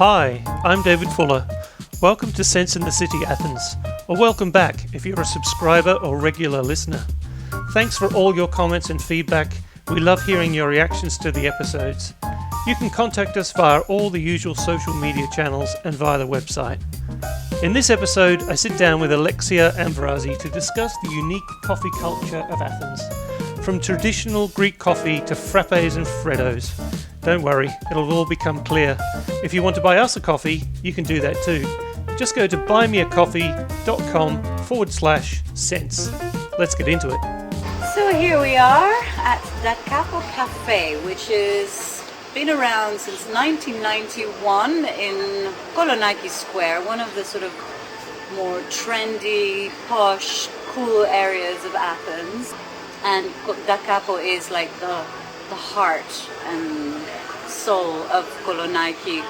Hi, I'm David Fuller. Welcome to Sense in the City, Athens, or welcome back if you're a subscriber or regular listener. Thanks for all your comments and feedback. We love hearing your reactions to the episodes. You can contact us via all the usual social media channels and via the website. In this episode, I sit down with Alexia Ambrazi to discuss the unique coffee culture of Athens, from traditional Greek coffee to frappes and freddos. Don't worry, it'll all become clear. If you want to buy us a coffee, you can do that too. Just go to buymeacoffee.com/sense. Let's get into it. So here we are at that Capo Cafe, which has been around since 1991 in Kolonaki Square, one of the sort of more trendy, posh, cool areas of Athens. And Da Capo is like the heart and soul of Kolonaki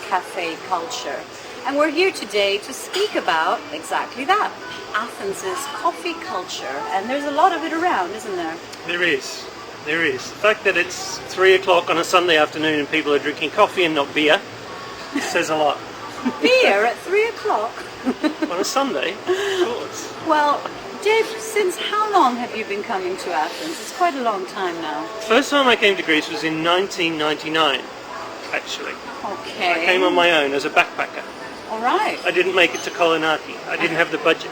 Cafe culture. And we're here today to speak about exactly that, Athens's coffee culture. And there's a lot of it around, isn't there? There is. The fact that it's 3 o'clock on a Sunday afternoon and people are drinking coffee and not beer says a lot. Beer at 3 o'clock? On a Sunday? Of course. Well, Dave, since how long have you been coming to Athens? It's quite a long time now. First time I came to Greece was in 1999, actually. Okay. I came on my own as a backpacker. All right. I didn't make it to Kolonaki. I didn't have the budget.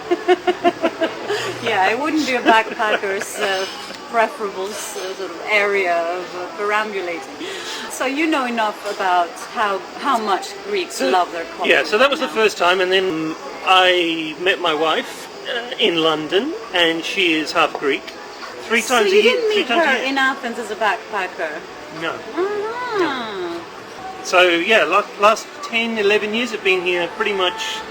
Yeah, it wouldn't be a backpacker's preferable sort of area of perambulating. So you know enough about how much Greeks love their coffee. Yeah, so that was the first time, and then I met my wife in London, and she is half Greek. Three times a year. So you didn't meet her in Athens as a backpacker? No. Ah. So yeah, last 10, 11 years I've been here pretty much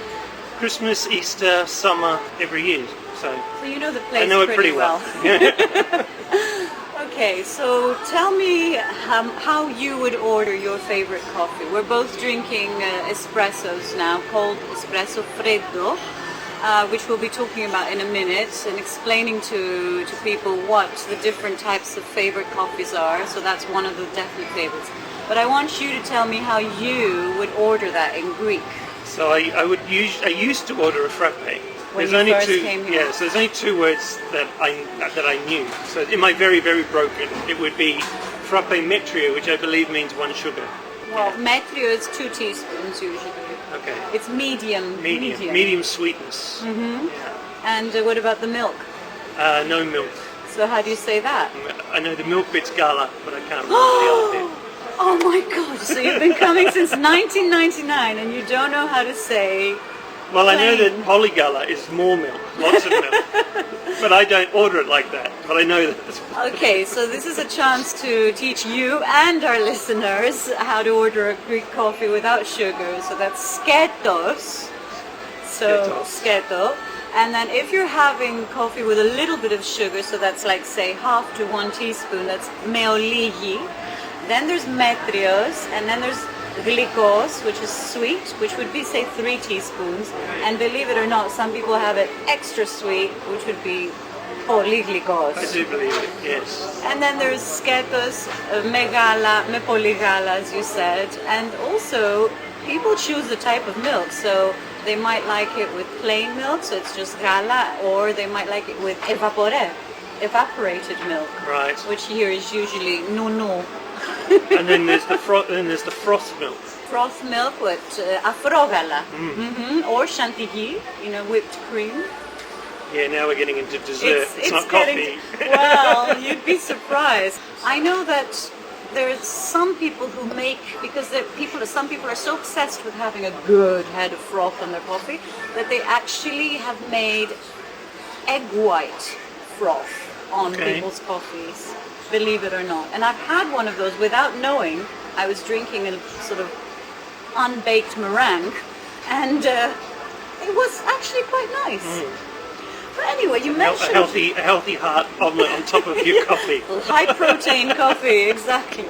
Christmas, Easter, summer, every year. So you know the place I know it pretty well. Okay, so tell me how you would order your favorite coffee. We're both drinking espressos now, called espresso Freddo, which we'll be talking about in a minute and explaining to people what the different types of favorite coffees are. So that's one of the definite favorites. But I want you to tell me how you would order that in Greek. So I used to order a frappe. When you first came here? Yeah, so there's only two words that I knew. So in my very, very broken, it would be frappe metrio, which I believe means 1 sugar. Well, metrio is 2 teaspoons usually. Okay. It's Medium sweetness. Mm-hmm. Yeah. And what about the milk? No milk. So how do you say that? I know the milk bit's gala, but I can't remember the other bit. Oh my God! So you've been coming since 1999 and you don't know how to say. Well, I know that polygala is more milk, lots of milk, but I don't order it like that. But I know that. Okay, so this is a chance to teach you and our listeners how to order a Greek coffee without sugar. So that's sketos. So sketo. And then if you're having coffee with a little bit of sugar, so that's like say half to 1 teaspoon, that's meoligi. Then there's metrios, and then there's glikos, which is sweet, which would be say 3 teaspoons. And believe it or not, some people have it extra sweet, which would be polyglikos. I do believe it, yes. And then there's sketos, megala, me polygala, as you said. And also, people choose the type of milk. So they might like it with plain milk, so it's just gala, or they might like it with evaporated milk. Right. Which here is usually nounou. And then there's the froth milk. Froth milk with afrogala, or chantilly, whipped cream. Yeah, now we're getting into dessert. It's not coffee. Well, you'd be surprised. I know that there's some people who make, because some people are so obsessed with having a good head of froth on their coffee that they actually have made egg white froth on people's coffees. Believe it or not. And I've had one of those without knowing. I was drinking a sort of unbaked meringue, and it was actually quite nice. But anyway, you mentioned a healthy heart omelette on top of your coffee. High protein coffee, exactly.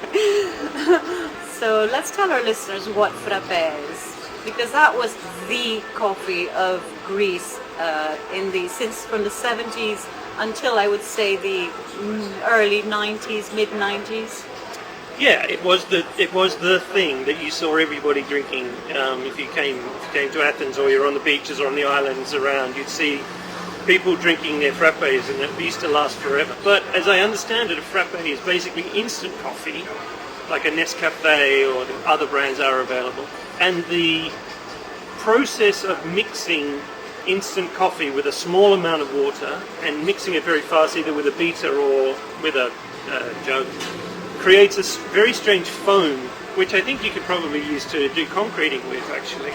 So let's tell our listeners what frappe is, because that was the coffee of Greece since from the 70s until I would say the early 90s, mid 90s. Yeah, it was the thing that you saw everybody drinking. If you came to Athens or you're on the beaches or on the islands around, you'd see people drinking their frappes, and it used to last forever. But as I understand it, a frappe is basically instant coffee, like a Nescafe or the other brands are available. And the process of mixing instant coffee with a small amount of water and mixing it very fast, either with a beater or with a jug, creates a very strange foam, which I think you could probably use to do concreting with, actually.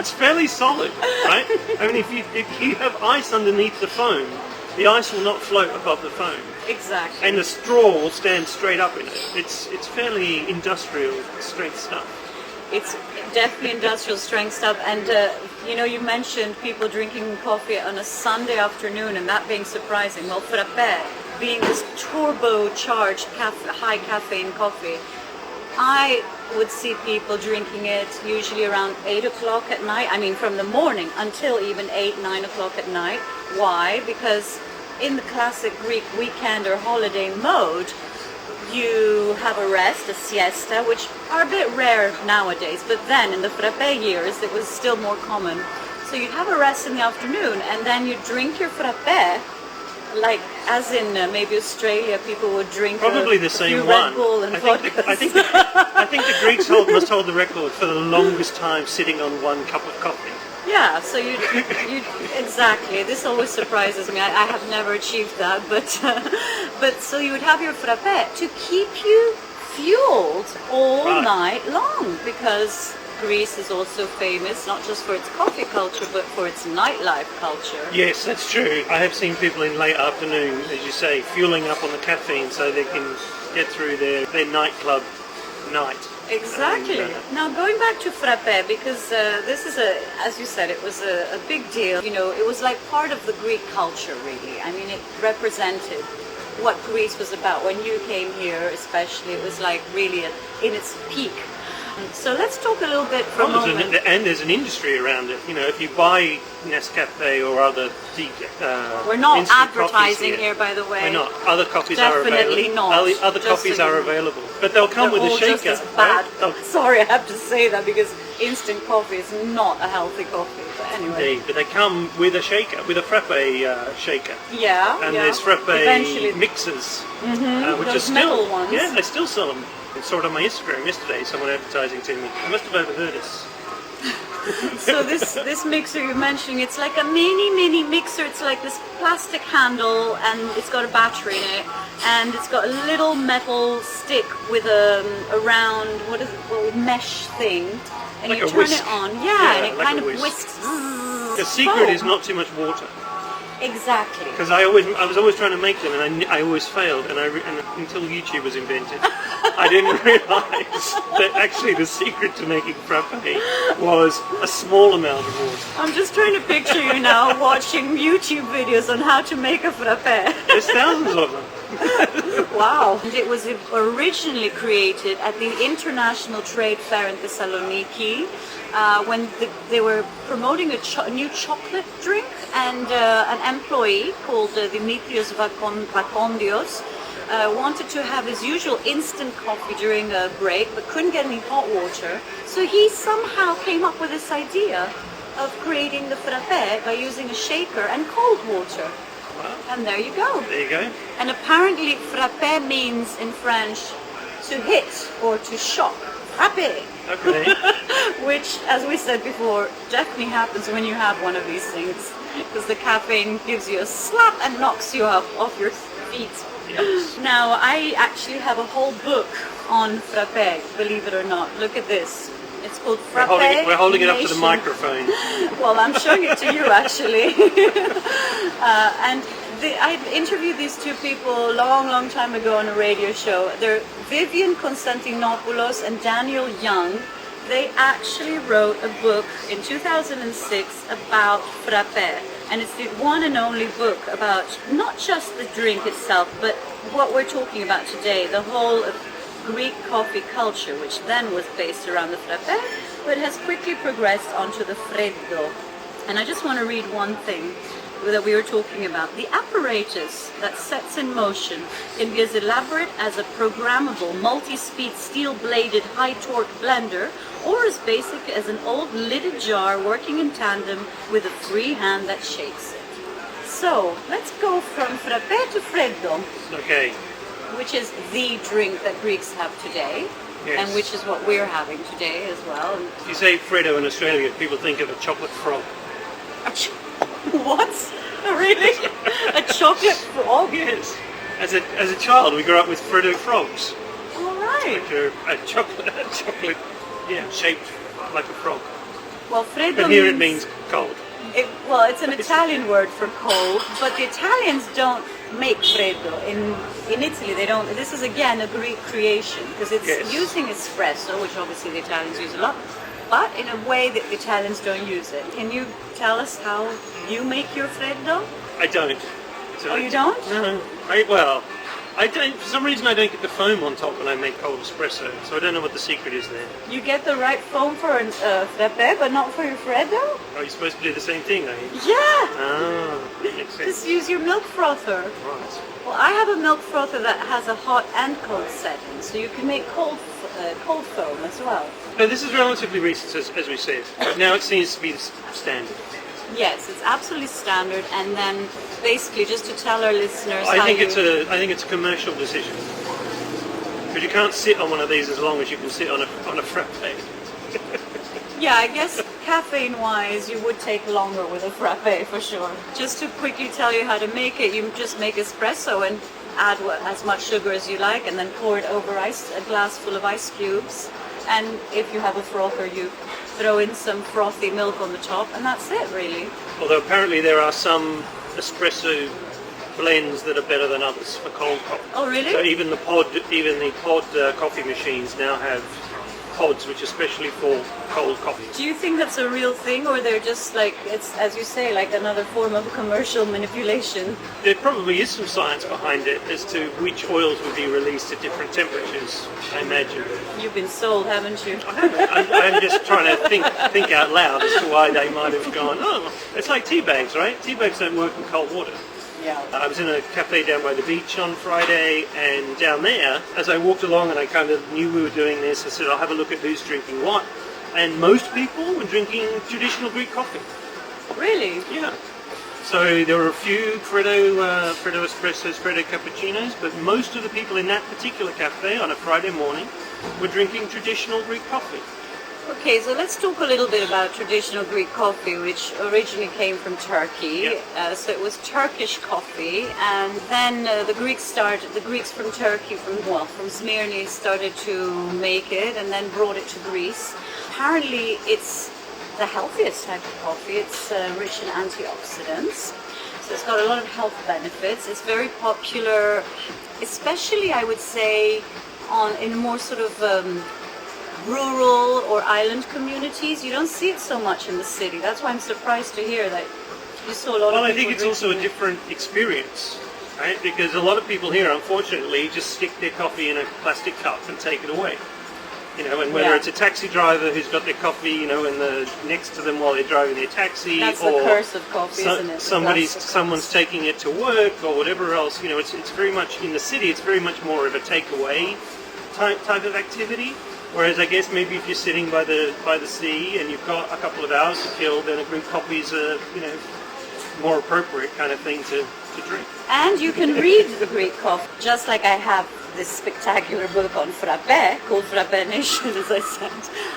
it's fairly solid, right? I mean, if you have ice underneath the foam, the ice will not float above the foam. Exactly. And the straw will stand straight up in it. It's fairly industrial strength stuff. It's definitely industrial strength stuff. And, you mentioned people drinking coffee on a Sunday afternoon and that being surprising. Well, frappe, being this turbocharged high caffeine coffee, I would see people drinking it usually around 8 o'clock at night. I mean, from the morning until even 8, 9 o'clock at night. Why? Because in the classic Greek weekend or holiday mode, you have a rest, a siesta, which are a bit rare nowadays, but then in the frappe years it was still more common. So you'd have a rest in the afternoon and then you drink your frappe, like as in maybe Australia people would drink probably the same few one. Red Bull and I think the Greeks must hold the record for the longest time sitting on one cup of coffee. Yeah, so you exactly. This always surprises me. I have never achieved that, but so you would have your frappe to keep you fueled all night long, because Greece is also famous not just for its coffee culture but for its nightlife culture. Yes, that's true. I have seen people in late afternoon, as you say, fueling up on the caffeine so they can get through their nightclub night. Exactly. Now going back to frappe, because this is as you said, it was a big deal. It was like part of the Greek culture, really. I mean, it represented what Greece was about. When you came here, especially, it was like really in its peak. So let's talk a little bit for a moment. And there's an industry around it. If you buy Nescafe or other we're not advertising here, by the way. We're not. Other coffees are available. Definitely not. Other coffees are available, but they'll come with a shaker. Just as bad. Right? Sorry, I have to say that because instant coffee is not a healthy coffee. But anyway. Indeed, but they come with a shaker, with a frappe shaker. Yeah. And there's frappe mixers, which those are still metal ones. Yeah, they still sell them. I saw it on my Instagram yesterday, someone advertising to me. I must have overheard us. So this mixer you're mentioning, it's like a mini mixer. It's like this plastic handle and it's got a battery in it, and it's got a little metal stick with a round, what is it called, mesh thing, and like you turn it on. And it like kind of whisks. The secret is not too much water. Exactly. Because I was always trying to make them, and I always failed. And until YouTube was invented, I didn't realise that actually the secret to making frappe was a small amount of water. I'm just trying to picture you now watching YouTube videos on how to make a frappe. There's thousands of them. Wow. It was originally created at the International Trade Fair in Thessaloniki. When they were promoting a new chocolate drink, and an employee called Dimitrios Vakondios wanted to have his usual instant coffee during a break but couldn't get any hot water, so he somehow came up with this idea of creating the frappe by using a shaker and cold water. Wow. And there you go. There you go. And apparently frappe means in French to hit or to shock. Frappe. Okay. Which, as we said before, definitely happens when you have one of these things, because the caffeine gives you a slap and knocks you up off your feet. Yes. Now, I actually have a whole book on frappe, believe it or not. Look at this. It's called Frappe. We're holding it up to the microphone. Well, I'm showing it to you, actually. I interviewed these two people a long time ago on a radio show. They're Vivian Konstantinopoulos and Daniel Young. They actually wrote a book in 2006 about frappe. And it's the one and only book about not just the drink itself, but what we're talking about today, the whole of Greek coffee culture, which then was based around the frappe, but has quickly progressed onto the Freddo. And I just want to read one thing. that we were talking about. The apparatus that sets in motion can be as elaborate as a programmable multi-speed steel-bladed high-torque blender, or as basic as an old lidded jar working in tandem with a free hand that shakes it. So let's go from frappe to freddo, Okay. which is the drink that Greeks have today, Yes. and which is what we're having today as well. If you say Freddo in Australia, people think of a chocolate frog. What? Really? A chocolate frog? Yes. As a child, we grew up with Freddo frogs, All right. which are a chocolate, yeah, shaped like a frog. Well, freddo But here it means cold. it's an Italian word for cold, but the Italians don't make freddo. In Italy, they don't. This is again a Greek creation because it's Yes. using espresso, which obviously the Italians use a lot, but in a way that the Italians don't use it. Can you tell us how you make your freddo? I don't. So Oh, you don't? No. I don't. For some reason, I don't get the foam on top when I make cold espresso. So I don't know what the secret is there. You get the right foam for a frappe, but not for your freddo? Are you supposed to do the same thing? Are you? Yeah! Ah, makes sense. Just use your milk frother. Right. Well, I have a milk frother that has a hot and cold setting, so you can make cold foam as well. Now, this is relatively recent, as we said. Now it seems to be standard. Yes, it's absolutely standard, and then basically just to tell our listeners I how think you... it's a commercial decision because you can't sit on one of these as long as you can sit on a frappe. Yeah, I guess caffeine-wise, you would take longer with a frappe for sure. Just to quickly tell you how to make it, you just make espresso and add as much sugar as you like, and then pour it over a glass full of ice cubes. And if you have a frother, you throw in some frothy milk on the top, and that's it, really. Although apparently there are some espresso blends that are better than others for cold coffee. Oh, really? So even the pod coffee machines now have pods which are specially for cold coffee. Do you think that's a real thing, or they're just like, it's, as you say, like another form of commercial manipulation? There probably is some science behind it as to which oils would be released at different temperatures, I imagine. You've been sold, haven't you? I'm just trying to think out loud as to why they might have gone, oh, it's like tea bags, right? Tea bags don't work in cold water. Yeah. I was in a cafe down by the beach on Friday, and down there, as I walked along and I kind of knew we were doing this, I said, I'll have a look at who's drinking what. And most people were drinking traditional Greek coffee. Really? Yeah. So there were a few Freddo espressos, Freddo cappuccinos, but most of the people in that particular cafe on a Friday morning were drinking traditional Greek coffee. Okay, so let's talk a little bit about traditional Greek coffee, which originally came from Turkey. Yeah. So it was Turkish coffee, and then the Greeks from Turkey, from Smyrna, started to make it, and then brought it to Greece. Apparently, it's the healthiest type of coffee. It's rich in antioxidants, so it's got a lot of health benefits. It's very popular, especially I would say, in more sort of rural or island communities. You don't see it so much in the city. That's why I'm surprised to hear that you saw a lot of people. Well, I think it's also a drinking it. different experience, right? Because a lot of people here, unfortunately, just stick their coffee in a plastic cup and take it away. You know, and whether Yeah. it's a taxi driver who's got their coffee, you know, next to them while they're driving their taxi, That's or the curse of coffee, isn't it? someone's taking it to work or whatever else. You know, it's very much in the city. It's very much more of a takeaway type of activity. Whereas I guess maybe if you're sitting by the sea and you've got a couple of hours to kill, then a Greek coffee is a more appropriate kind of thing to drink. And you can read the Greek coffee, just like I have this spectacular book on frappe, called Frappe Nation, as I said.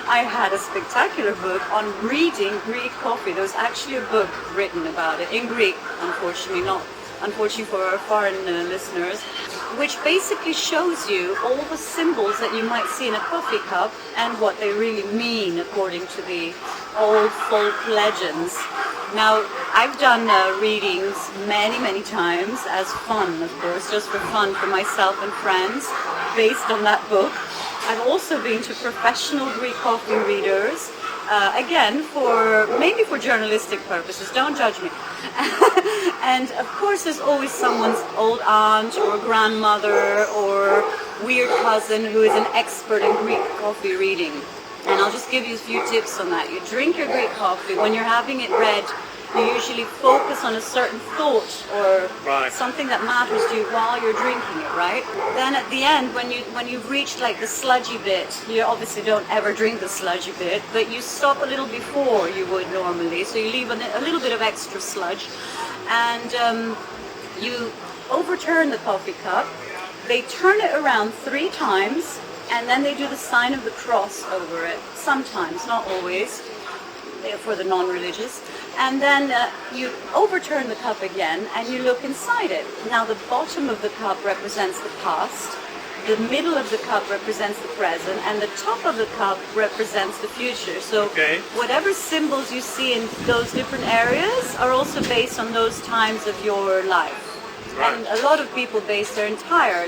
I had a spectacular book on reading Greek coffee. There was actually a book written about it in Greek, unfortunately, not unfortunately for our foreign listeners, which basically shows you all the symbols that you might see in a coffee cup and what they really mean according to the old folk legends. Now, I've done readings many times as fun, of course, just for fun for myself and friends, based on that book. I've also been to professional Greek coffee readers, again, mainly for journalistic purposes, don't judge me. And of course there's always someone's old aunt or grandmother or weird cousin who is an expert in Greek coffee reading. And I'll just give you a few tips on that. You drink your Greek coffee. When you're having it read, You usually focus on a certain thought or Right. something that matters to you while you're drinking it, right? Then at the end, when you've reached like the sludgy bit, you obviously don't ever drink the sludgy bit, but you stop a little before you would normally, so you leave a little bit of extra sludge, and you overturn the coffee cup. They turn it around 3 times, and then they do the sign of the cross over it. Sometimes, not always, for the non-religious. And then you overturn the cup again, and you look inside it. Now, the bottom of the cup represents the past, the middle of the cup represents the present, and the top of the cup represents the future. So whatever symbols you see in those different areas are also based on those times of your life. Right. And a lot of people base their entire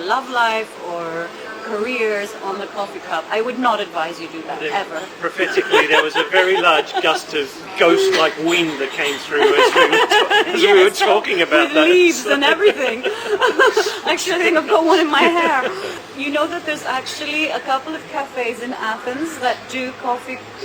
love life or careers on the coffee cup. I would not advise you do that, ever. Prophetically, there was a very large gust of ghost-like wind that came through as we were talking about with that. Leaves and everything. Actually, I think I've got one in my hair. You know that there's actually a couple of cafes in Athens that do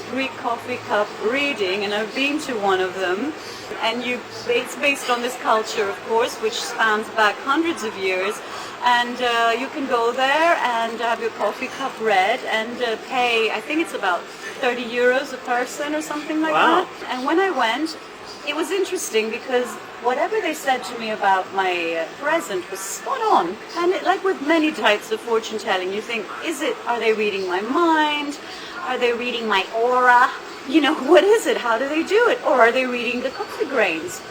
Greek coffee cup reading, and I've been to one of them. And it's based on this culture, of course, which spans back hundreds of years. And you can go there and have your coffee cup read and pay, I think it's about 30 euros a person or something like that. And when I went, it was interesting because whatever they said to me about my present was spot on. And like with many types of fortune telling, you think, are they reading my mind? Are they reading my aura? You know, what is it? How do they do it? Or are they reading the coffee grains?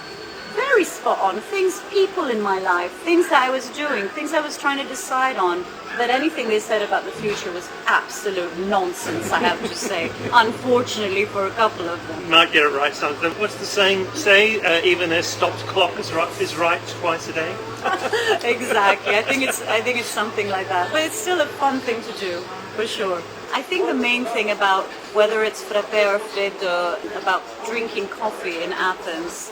Very spot on. People in my life, things that I was doing, things I was trying to decide on. But anything they said about the future was absolute nonsense, I have to say. Unfortunately for a couple of them. Might get it right sometimes. What's the saying? Even a stopped clock is right twice a day. Exactly. I think it's something like that. But it's still a fun thing to do, for sure. I think the main thing about whether it's Frappe or Freddo, about drinking coffee in Athens,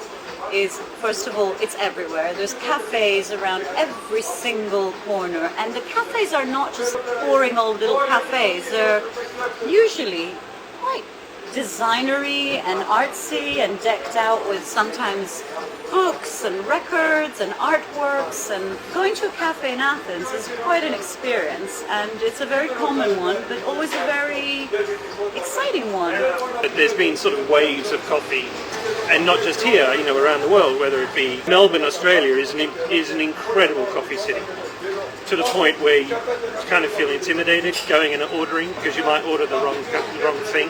is, first of all, it's everywhere. There's cafes around every single corner. And the cafes are not just boring old little cafes. They're usually quite designery and artsy and decked out with sometimes books and records and artworks. And going to a cafe in Athens is quite an experience, and it's a very common one, but always a very exciting one. There's been sort of waves of coffee, and not just here, around the world, whether it be Melbourne, Australia is an incredible coffee city, to the point where you kind of feel intimidated going and ordering because you might order the wrong thing,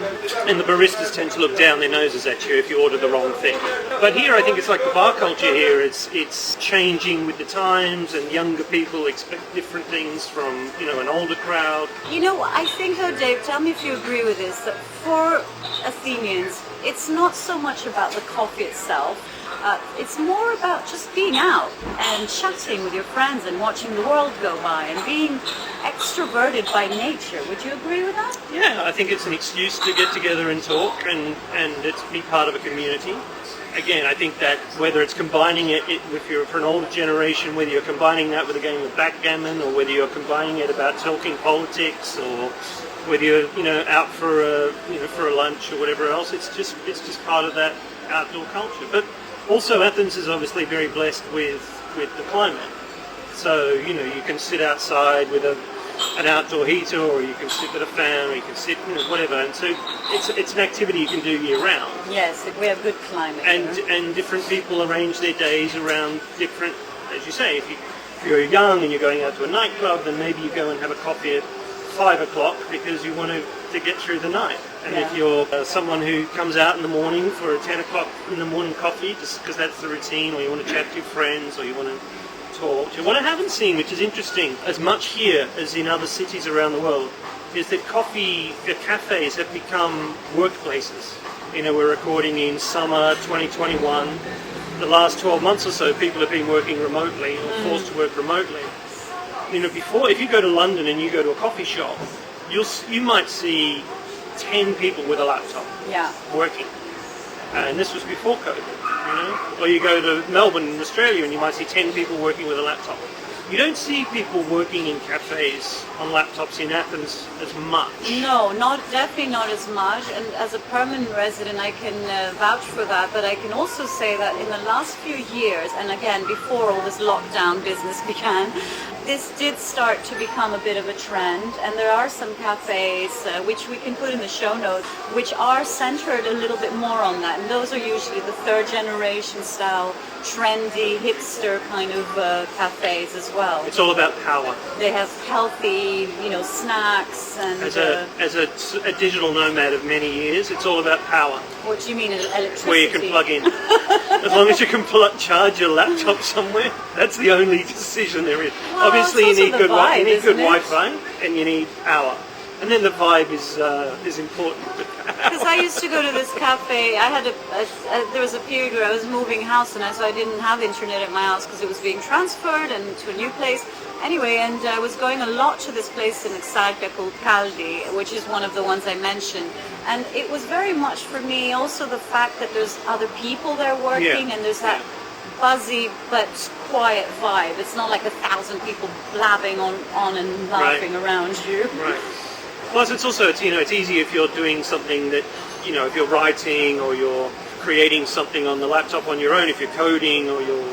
and the baristas tend to look down their noses at you if you order the wrong thing. But here, I think it's like the bar culture here. It's changing with the times, and younger people expect different things from an older crowd. I think, though, Dave, tell me if you agree with this, that for Athenians, it's not so much about the coffee itself. It's more about just being out and chatting with your friends and watching the world go by and being extroverted by nature. Would you agree with that? Yeah, I think it's an excuse to get together and talk and it's be part of a community. Again, I think that whether it's combining it if you're for an older generation, whether you're combining that with a game of backgammon, or whether you're combining it about talking politics, or whether you're out for a lunch or whatever else, it's just part of that outdoor culture. But also, Athens is obviously very blessed with the climate. So, you can sit outside with an outdoor heater, or you can sit with a fan, or you can sit, whatever. And so it's an activity you can do year round. Yes, we have good climate. And different people arrange their days around different, as you say, if you're young and you're going out to a nightclub, then maybe you go and have a coffee at 5 o'clock because you want to get through the night. And if you're someone who comes out in the morning for a 10 o'clock in the morning coffee, just because that's the routine, or you want to chat to your friends, or you want to talk. What I haven't seen, which is interesting, as much here as in other cities around the world, is that cafes have become workplaces. We're recording in summer 2021. The last 12 months or so, people have been working remotely or forced to work remotely. Before, if you go to London and you go to a coffee shop, you might see 10 people with a laptop working. And this was before COVID, Or you go to Melbourne in Australia and you might see 10 people working with a laptop. You don't see people working in cafes on laptops in Athens as much. No, definitely not as much. And as a permanent resident, I can vouch for that. But I can also say that in the last few years, and again before all this lockdown business began, this did start to become a bit of a trend. And there are some cafes, which we can put in the show notes, which are centered a little bit more on that. And those are usually the third generation style, trendy, hipster kind of cafes as well. It's all about power. They have healthy, snacks and. As a digital nomad of many years, it's all about power. What do you mean, electricity? Where you can plug in. As long as you can charge your laptop somewhere, that's the only decision there is. Well, obviously, you need good Wi-Fi, and you need power. And then the vibe is important. Because I used to go to this cafe. I had there was a period where I was moving house, and so I didn't have internet at my house because it was being transferred and to a new place. Anyway, and I was going a lot to this place in Exarchia called Caldi, which is one of the ones I mentioned. And it was very much for me also the fact that there's other people there working, and there's that buzzy but quiet vibe. It's not like 1,000 people blabbing on and laughing around you. Right. Plus, it's also it's easy if you're doing something that if you're writing or you're creating something on the laptop on your own. If you're coding or you're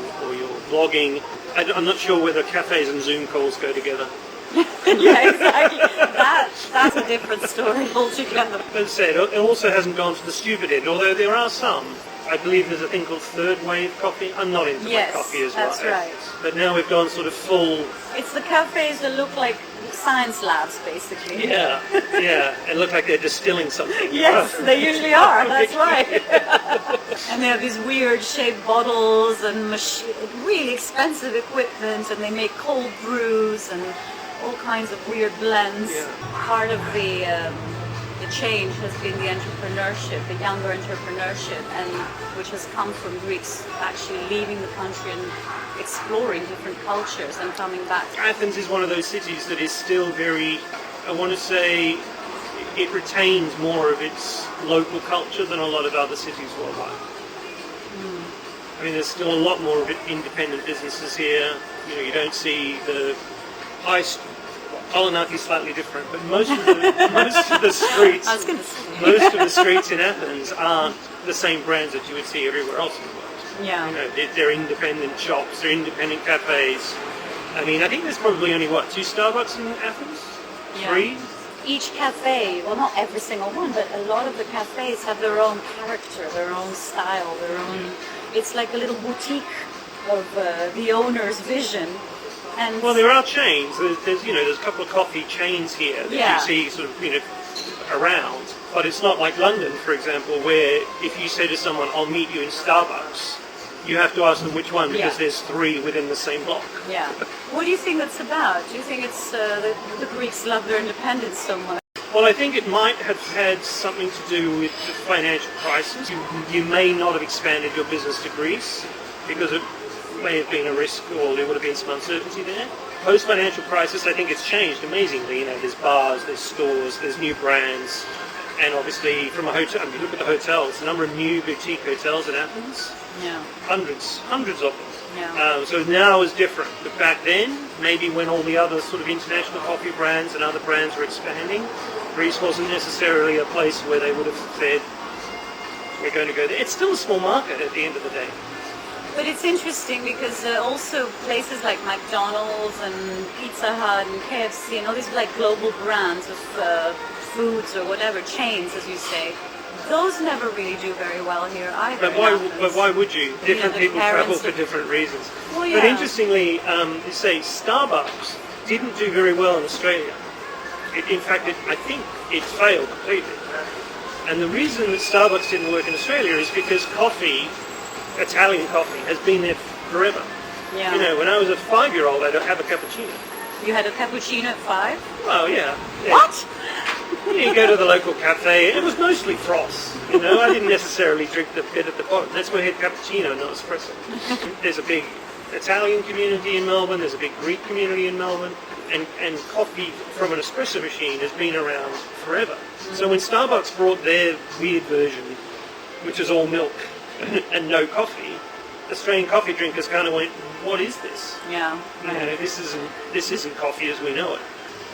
blogging, I'm not sure whether cafes and Zoom calls go together. Yeah, exactly. That's a different story altogether. As I said, it also hasn't gone to the stupid end, although there are some. I believe there's a thing called third wave coffee. I'm not into my coffee as well. That's right. But now we've gone sort of full. It's the cafes that look like science labs, basically. Yeah, and look like they're distilling something. Yes, they usually are. That's right. And they have these weird shaped bottles and really expensive equipment, and they make cold brews and all kinds of weird blends. Yeah. Part of the change has been the entrepreneurship, the younger entrepreneurship, and which has come from Greeks actually leaving the country and exploring different cultures and coming back. Athens is one of those cities that is still very, I want to say, it retains more of its local culture than a lot of other cities worldwide. I mean, there's still a lot more of independent businesses here. You don't see the high Kolonaki is slightly different, but most of the streets, I was going to say. most of the streets in Athens aren't the same brands that you would see everywhere else in the world. Yeah. They're independent shops, they're independent cafes. I mean, I think there's probably only 2 Starbucks in Athens? Yeah. 3? Each cafe, well, not every single one, but a lot of the cafes have their own character, their own style, their own. It's like a little boutique of the owner's vision. And well, there are chains. There's a couple of coffee chains here that you see sort of around, but it's not like London, for example, where if you say to someone, "I'll meet you in Starbucks," you have to ask them which one because there's 3 within the same block. Yeah. What do you think that's about? Do you think it's the Greeks love their independence so much? Well, I think it might have had something to do with the financial crisis. You may not have expanded your business to Greece because it may have been a risk, or there would have been some uncertainty there. Post-financial crisis, I think it's changed amazingly. There's bars, there's stores, there's new brands, and obviously from a hotel, you look at the hotels, the number of new boutique hotels in Athens, hundreds of them. Yeah. So now is different. But back then, maybe when all the other sort of international coffee brands and other brands were expanding, Greece wasn't necessarily a place where they would have said, we're going to go there. It's still a small market at the end of the day. But it's interesting because also places like McDonald's and Pizza Hut and KFC and all these like global brands of foods or whatever, chains as you say, those never really do very well here either. But why would you? Different people travel for different reasons. Well, yeah. But interestingly, you say Starbucks didn't do very well in Australia. In fact, I think it failed completely. And the reason that Starbucks didn't work in Australia is because Italian coffee has been there forever. Yeah. When I was a 5-year-old, I'd have a cappuccino. You had a cappuccino at 5? Oh, yeah. What? You go to the local cafe, it was mostly froth. I didn't necessarily drink the bit at the bottom. That's why I had cappuccino, not espresso. There's a big Italian community in Melbourne, there's a big Greek community in Melbourne, and coffee from an espresso machine has been around forever. So when Starbucks brought their weird version, which is all milk and no coffee, Australian coffee drinkers kind of went, what is this? Yeah. You know, this isn't coffee as we know it.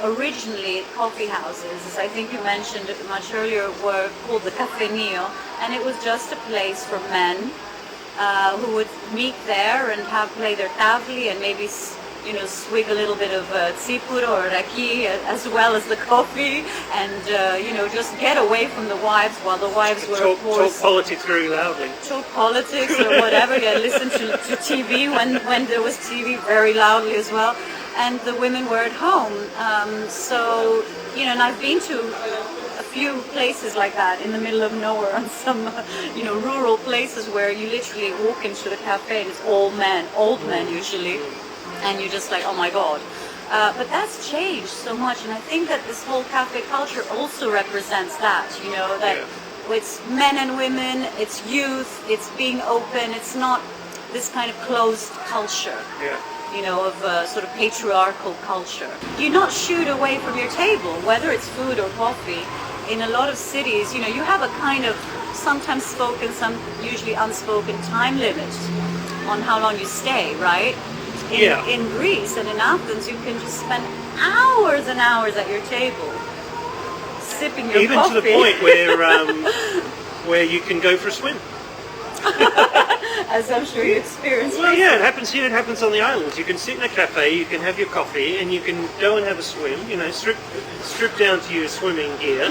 Originally, coffee houses, as I think you mentioned it much earlier, were called the Café, and it was just a place for men who would meet there and play their tavli and maybe swig a little bit of tsipuro or raki as well as the coffee, and just get away from the wives while the wives were talk politics very loudly. Talk politics or whatever. Yeah, listen to TV when there was TV very loudly as well. And the women were at home. And I've been to a few places like that in the middle of nowhere, on some, rural places where you literally walk into the cafe and it's all men, old men usually, and you're just like, oh my God. But that's changed so much, and I think that this whole cafe culture also represents that, that it's men and women, it's youth, it's being open, it's not this kind of closed culture. Yeah. Of sort of patriarchal culture. You're not shooed away from your table, whether it's food or coffee. In a lot of cities, you have a kind of sometimes spoken, some usually unspoken time limit on how long you stay, right? In Greece and in Athens, you can just spend hours and hours at your table, sipping your coffee. Even to the point where you can go for a swim. As I'm sure you experienced. Well, yeah, it happens here. It happens on the islands. You can sit in a cafe, you can have your coffee, and you can go and have a swim. Strip down to your swimming gear,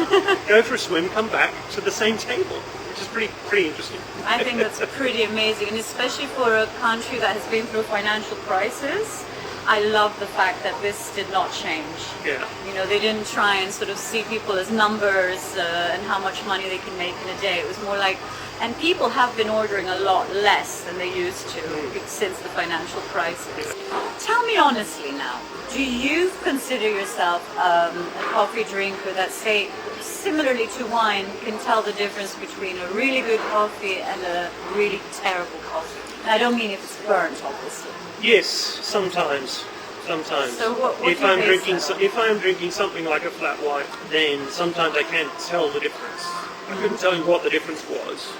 go for a swim, come back to the same table, which is pretty interesting. I think that's pretty amazing, and especially for a country that has been through a financial crisis. I love the fact that this did not change. Yeah. They didn't try and sort of see people as numbers and how much money they can make in a day. It was more like, and people have been ordering a lot less than they used to since the financial crisis. Tell me honestly now, do you consider yourself a coffee drinker that, say, similarly to wine, can tell the difference between a really good coffee and a really terrible coffee? And I don't mean if it's burnt, obviously. Yes, sometimes. So what if I'm drinking something like a flat white, then sometimes I can't tell the difference. I couldn't tell you what the difference was,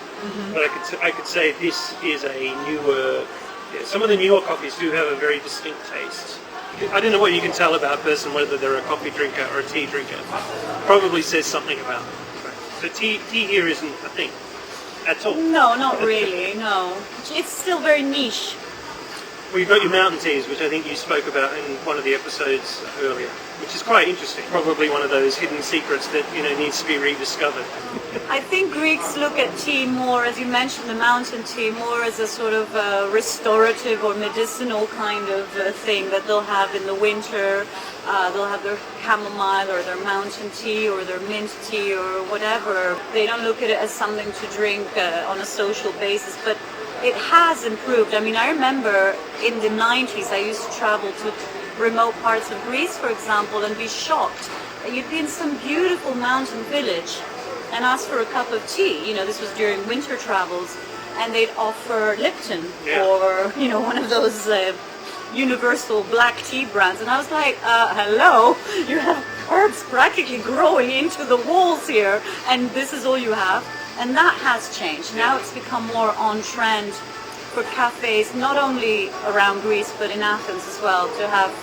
but I could say this is a newer. Yeah, some of the newer coffees do have a very distinct taste. I don't know what you can tell about a person, whether they're a coffee drinker or a tea drinker. Probably says something about them. So tea here isn't a thing at all. No, not really. No, it's still very niche. Well, you've got your mountain teas, which I think you spoke about in one of the episodes earlier, which is quite interesting. Probably one of those hidden secrets that needs to be rediscovered. I think Greeks look at tea more, as you mentioned, the mountain tea, more as a sort of restorative or medicinal kind of thing that they'll have in the winter. They'll have their chamomile or their mountain tea or their mint tea or whatever. They don't look at it as something to drink on a social basis, but it has improved. I mean, I remember in the 90s I used to travel to remote parts of Greece, for example, and be shocked. You'd be in some beautiful mountain village and ask for a cup of tea. This was during winter travels, and they'd offer Lipton or, one of those universal black tea brands. And I was like, hello, you have herbs practically growing into the walls here, and this is all you have? And that has changed. Now it's become more on trend for cafes, not only around Greece, but in Athens as well, to have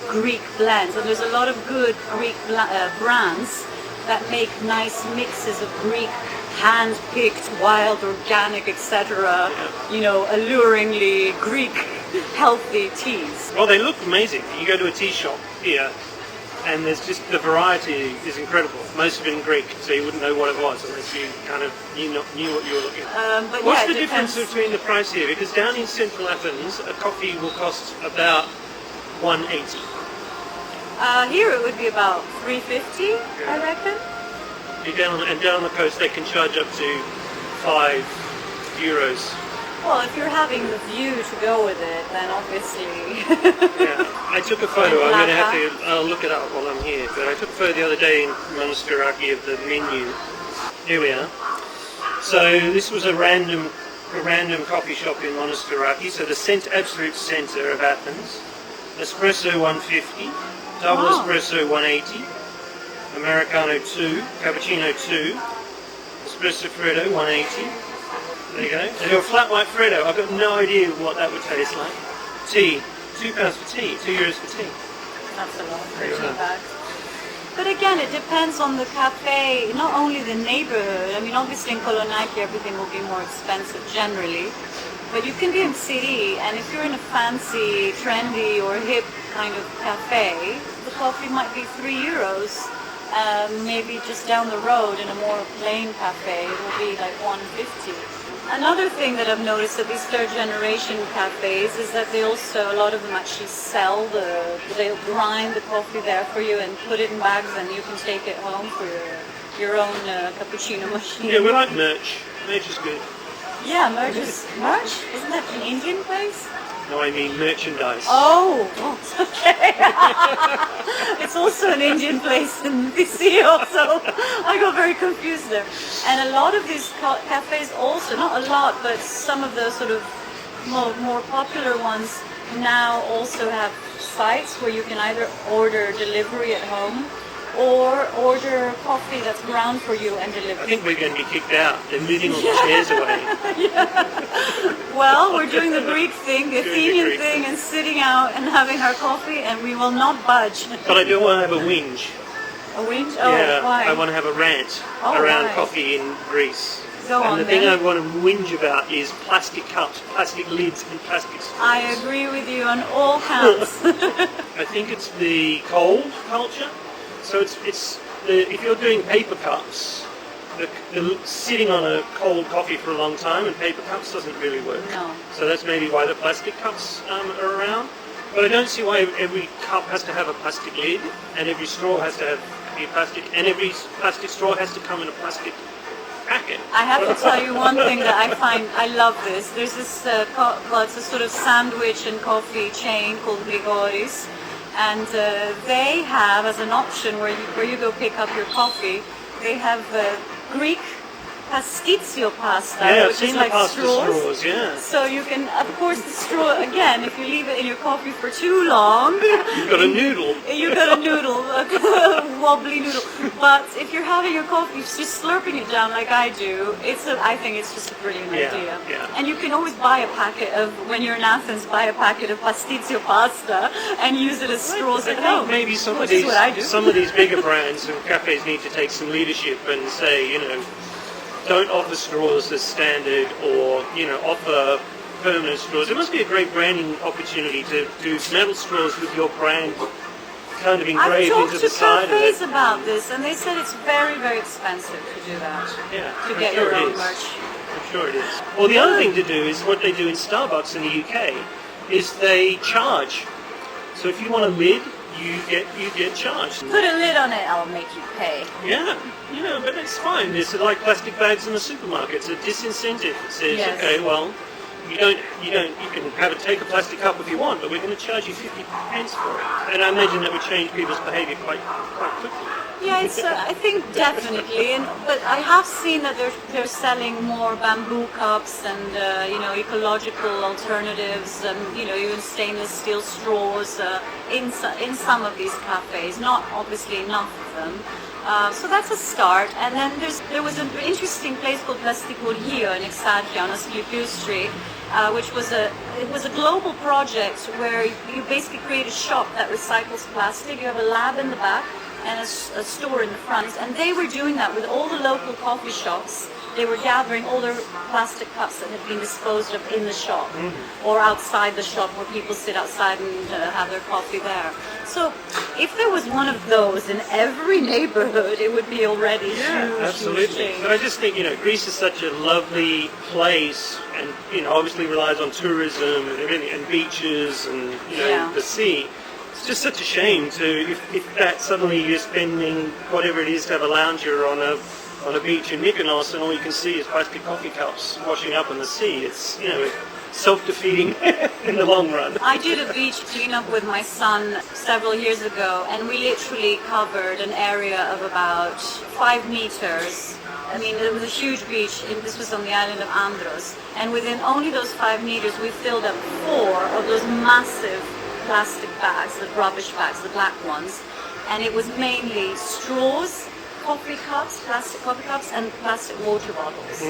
Greek blends. And there's a lot of good Greek brands that make nice mixes of Greek, hand-picked, wild, organic, etc., alluringly Greek, healthy teas. Well, they look amazing. You go to a tea shop here, and there's just, the variety is incredible. Most of it in Greek, so you wouldn't know what it was unless you kind of knew what you were looking at. What's the difference between the price here? Because down in central Athens, a coffee will cost about $1.80. Here it would be about $3.50, I reckon. Down on the coast, they can charge up to €5. Well, if you're having the view to go with it, then obviously. Yeah, I took a photo. I'll look it up while I'm here. But I took a photo the other day in Monastiraki of the menu. Here we are. So this was a random coffee shop in Monastiraki. So the absolute centre of Athens. Espresso 150, double espresso 180, Americano 2, cappuccino 2, espresso Freddo 180. There you go. And your flat white Freddo, I've got no idea what that would taste like. Tea. £2 for tea. €2 for tea. That's a lot for 2 bags. But again, it depends on the cafe, not only the neighborhood. I mean, obviously in Kolonaki everything will be more expensive generally. But you can be in city, and if you're in a fancy, trendy, or hip kind of cafe, the coffee might be €3. Maybe just down the road in a more plain cafe, it will be like 150. Another thing that I've noticed at these third generation cafes is that they also, a lot of them actually sell they'll grind the coffee there for you and put it in bags, and you can take it home for your own cappuccino machine. Yeah, we like merch. Merch is good. Yeah, merch? Isn't that an Indian place? No, I mean merchandise. Oh, okay. It's also an Indian place in DC also. I got very confused there. And a lot of these cafes also, not a lot, but some of the sort of more popular ones now also have sites where you can either order delivery at home or order coffee that's ground for you and delivered. I think we're going to be kicked out. They're moving all the chairs away. Well, we're doing the Greek thing, the Athenian thing, and sitting out and having our coffee, and we will not budge. But I do want to have a whinge. A whinge? Oh, yeah, why? I want to have a rant around coffee in Greece. Go on, and the thing I want to whinge about is plastic cups, plastic lids, and plastic straws. I agree with you on all counts. I think it's the cold culture. So if you're doing paper cups, the sitting on a cold coffee for a long time and paper cups doesn't really work. No. So that's maybe why the plastic cups are around. But I don't see why every cup has to have a plastic lid, and every straw has to be plastic, and every plastic straw has to come in a plastic packet. I have to tell you one thing that I love this. There's this, it's a sort of sandwich and coffee chain called Grigoris. And they have, as an option where you go pick up your coffee, they have Greek pastizio pasta, which is like straws. Yeah. So you can, of course, the straw, again, if you leave it in your coffee for too long, you've got a noodle. You've got a noodle, a wobbly noodle. But if you're having your coffee, just slurping it down like I do, I think it's just a brilliant idea. Yeah. And you can always buy a packet of, when you're in Athens, buy a packet of pastizio pasta and use it as straws at home. Maybe some of these bigger brands and cafes need to take some leadership and say, don't offer straws as standard, or offer permanent straws. It must be a great branding opportunity to do metal straws with your brand kind of engraved into the side of it. I've talked to cafes about this, and they said it's very, very expensive to do that. Yeah, to get your own merch. I'm sure it is. Well, the other thing to do is what they do in Starbucks in the UK is they charge. So if you want a lid, you get charged. Put a lid on it, I'll make you pay. Yeah, but it's fine. It's like plastic bags in the supermarket. It's a disincentive. It says, okay, well, you can take a plastic cup if you want, but we're going to charge you 50 pence for it. And I imagine that would change people's behaviour quite quickly. Yeah, I think definitely, but I have seen that they're selling more bamboo cups and ecological alternatives, even stainless steel straws in some of these cafes. Not obviously enough of them. So that's a start. And then there was an interesting place called Plasticul here in Exarchia on Asclepius Street, which was a global project where you basically create a shop that recycles plastic. You have a lab in the back and a store in the front, and they were doing that with all the local coffee shops. They were gathering all their plastic cups that had been disposed of in the shop or outside the shop, where people sit outside and have their coffee there. So if there was one of those in every neighborhood, it would be already huge. Absolutely. But I just think, Greece is such a lovely place, and obviously relies on tourism and beaches and the sea. It's just such a shame if that suddenly you're spending whatever it is to have a lounger on a beach in Mykonos, and all you can see is plastic coffee cups washing up in the sea. It's self-defeating in the long run. I did a beach cleanup with my son several years ago, and we literally covered an area of about 5 meters. I mean, it was a huge beach, and this was on the island of Andros, and within only those 5 meters we filled up 4 of those massive plastic bags, the rubbish bags, the black ones, and it was mainly straws, coffee cups, plastic coffee cups, and plastic water bottles.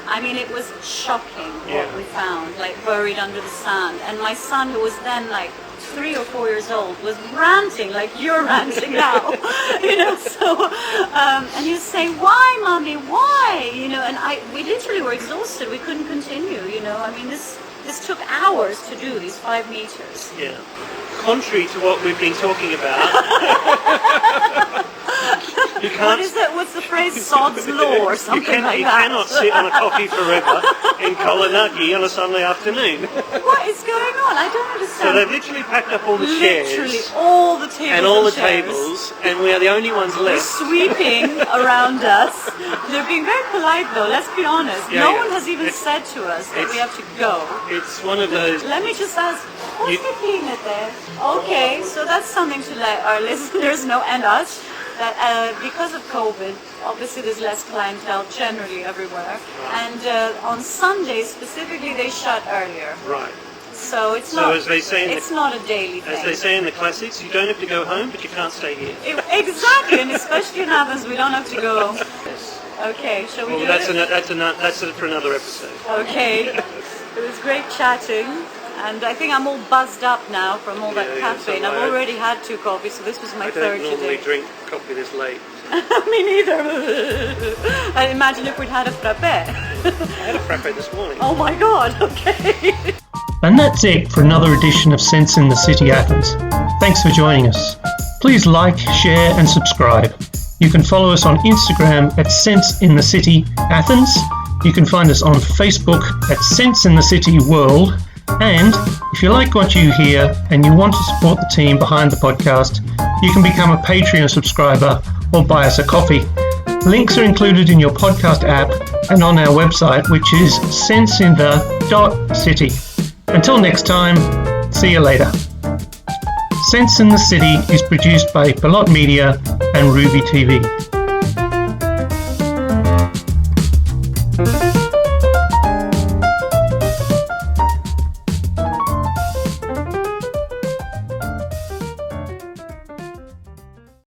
I mean, it was shocking what we found, like buried under the sand. And my son, who was then like 3 or 4 years old, was ranting like you're ranting now, so, and he was saying, why, mommy, why, and we literally were exhausted. We couldn't continue, I mean, this took hours to do, these 5 meters. Yeah. Contrary to what we've been talking about. You can't, what's the phrase, sod's law or something like that? You cannot sit on a coffee forever in Kolanaki on a Sunday afternoon. What is going on? I don't understand. So they've literally packed up all the chairs. Literally all the tables and all the chairs. tables, and we are the only ones left. Sweeping around us. They're being very polite though, let's be honest. No one has even said to us that we have to go. It's one of those... Let me just ask, who's cooking it there? Okay, so that's something to let our listeners know, and us, that because of COVID, obviously there's less clientele generally everywhere. And on Sundays specifically, they shut earlier. Right. So it's as they say not a daily thing. As they say in the classics, you don't have to go home, but you can't stay here. Exactly, and especially in Athens, we don't have to go. Okay, shall we do that's it? That's for another episode. Okay. It was great chatting, and I think I'm all buzzed up now from all that caffeine. I've already had 2 coffees, so this was my third today. I don't normally drink coffee this late. Me neither. I imagine if we'd had a frappe. I had a frappe this morning. Oh my god, okay. And that's it for another edition of Sense in the City Athens. Thanks for joining us. Please like, share and subscribe. You can follow us on Instagram at Sense in the City Athens. You can find us on Facebook at Sense in the City World. And if you like what you hear and you want to support the team behind the podcast, you can become a Patreon subscriber or buy us a coffee. Links are included in your podcast app and on our website, which is senseinthe.city. Until next time, see you later. Sense in the City is produced by Pilot Media and Ruby TV.